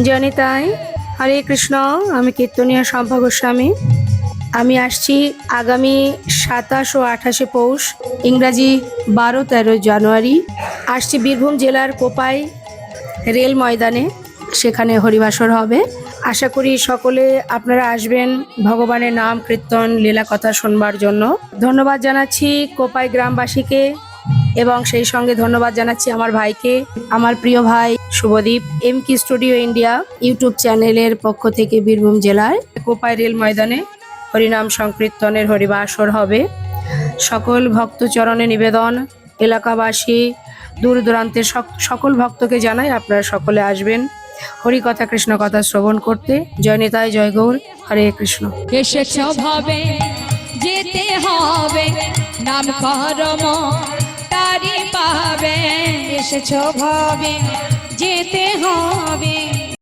জনিতাই হরে কৃষ্ণ। আমি কীর্তনীয় শম্পা গোস্বামী। আমি আসছি আগামী 27 ও 28 পৌষ, ইংরাজি 12-13 জানুয়ারি আসছি বীরভূম জেলার কোপাই রেল ময়দানে। সেখানে হরিবাসর হবে। আশা করি সকলে আপনারা আসবেন ভগবানের নাম কীর্তন লীলা কথা শুনবার জন্য। ধন্যবাদ জানাচ্ছি কোপাই গ্রামবাসীকে এবং সেই সঙ্গে ধন্যবাদ জানাচ্ছি আমার ভাইকে, আমার প্রিয় ভাই শুভদীপ। এমকি স্টুডিও ইন্ডিয়া ইউটিউব চ্যানেলের পক্ষ থেকে বীরভূম জেলায় কোপাই রেল ময়দানে হরিনাম সংকীর্তনের হরিবাসর হবে। সকল ভক্তচরণে নিবেদন, এলাকাবাসী দূর দূরান্তের সকল ভক্তকে জানাই আপনারা সকলে আসবেন হরি কথা কৃষ্ণ কথা শ্রবণ করতে। জয় নিতাই, জয় গৌর, হরে কৃষ্ণ। এসেছ ভাবে যেতে হবে, নাম করম তারি পাবে। এসেছ ভাবে যেতে হবে।